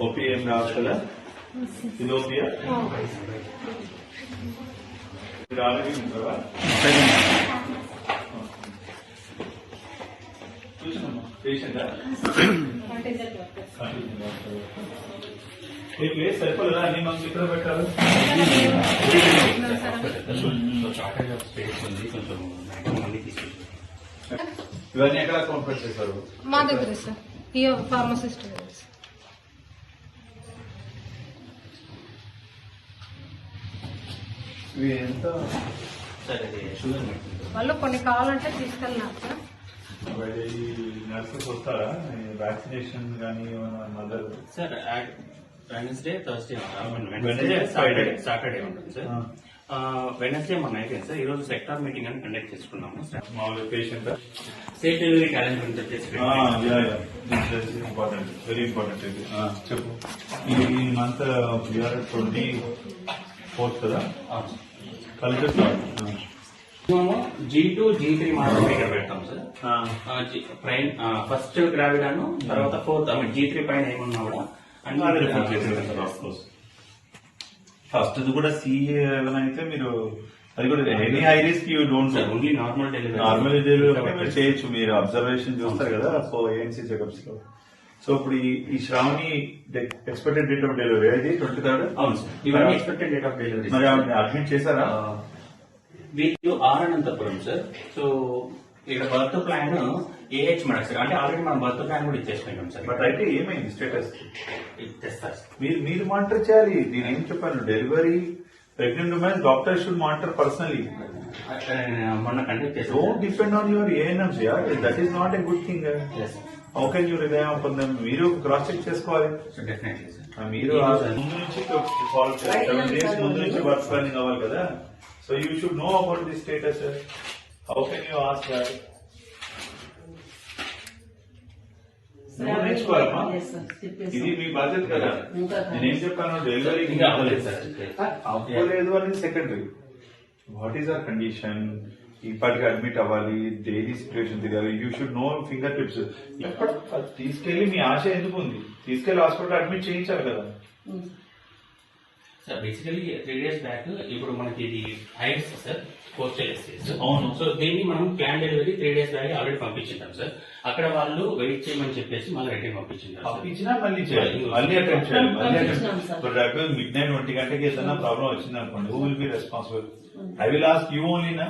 OP ఏం రావచ్చు కదా, ఇది ఓపీయా మీరు ఆల్రెడీ ఉంటారా? చూసానమ్మా పేషెంటా ఈ ప్లేస్ సరిపోలేదా? అన్ని మనకి ఇక్కడ పెట్టారు. ఇవన్నీ ఎక్కడ కాంప్లీట్ చేశారు? మా దగ్గర సార్, ఈ ఫార్మసిస్ట్ దగ్గర సార్. ఇవి ఎంత వాళ్ళు కొన్ని కావాలంటే తీసుకెళ్ళినారు సార్. నర్సెస్ వస్తారా వ్యాక్సినేషన్ కానీ mother? Sir Wednesday Thursday Wednesday Saturday ఉంటుంది సార్. వెనస్డే మన అయిపోయింది సార్. ఈ రోజు సెక్టార్ మీటింగ్ అని కండక్ట్ చేసుకున్నాము. మామూలు patient state delivery calendar important, very important ఇది. చెప్పు. ఈ మంత్ 24th కదా కల్చర్ G2 G3 మాత్రమే ఇక్కడ పెడతాం సార్. ఫస్ట్ గ్రావిడాను తర్వాత ఫోర్త్ G3 పైన ఏమన్నా కూడా ఫస్ట్ కూడా సి ఏమైనా అయితే మీరు అది కూడా any high risk you don't sir. Only normal delivery మీరు చేయొచ్చు. మీరు అబ్జర్వేషన్ చూస్తారు కదా ఏఎన్సీ చెకప్స్ లో. సో ఇప్పుడు ఈ Sravani expected date of delivery అది 23rd. అవును సార్, ఇవన్నీ ఎక్స్పెక్టెడ్ డేట్ ఆఫ్ డెలివరీ. మరి అడ్మిట్ చేశారా? వీళ్ళు అనంతపురం సార్. సో ఇక్కడ బర్త్ ప్లాన్ ఏహెచ్ మనకు సార్, అంటే ఆల్రెడీ మనం బర్త్ ప్లాన్ కూడా ఇచ్చేసుకుంటాం సార్. బట్ అయితే ఏమైంది స్టేటస్? ఇచ్చేస్తారు సార్. మీరు మానిటర్ చేయాలి. నేను ఏం చెప్పాను, delivery pregnant womens doctor should monitor personally. మొన్న కండక్ట్ చేస్తాం. Don't depend on your ANMs. That is not a good thing. How can you rely on them? మీరు క్రాస్ చెక్ చేసుకోవాలి. Definitely sir. మీరు ముందు నుంచి ఫాలో 7 days ముందు నుంచి work planning అవ్వాలి కదా. So you should know about the status. How can you ask that? నేర్చుకోవాలమ్మా, ఇది మీ బాధ్యత కదా. నేనేం చెప్పాను, డెలివరీ అవ్వలేదు అనేది secondary. What is our condition, ఇప్పటికి అడ్మిట్ అవ్వాలి, డైలీ సిచ్యువేషన్ తిరగాలి. You should know finger tips. ఎప్పుడు తీసుకెళ్లి మీ ఆశ ఎందుకు ఉంది, తీసుకెళ్లి హాస్పిటల్ అడ్మిట్ చేయించాలి కదా. సార్ బేసికలీ 3 days బ్యాక్ ఇప్పుడు మనకి ఇది హైడ్స్ సార్, పోస్టల్ ఎస్టేట్స్. అవును. సో దీన్ని మనం plan delivery 3 days back already పంపించాం సార్. అక్కడ వాళ్ళు వెయిట్ చేయమని చెప్పేసి మళ్ళీ రిటర్న్ పంపించినా మళ్ళీ చేయాలి, మళ్ళీ అటెంప్ట్ చేయాలి. ఇప్పుడు మిడ్ నైట్ 1 గంటకి ఏదైనా ప్రాబ్లం వచ్చింది అనుకోండి, who will be responsible? I will ask you only నా.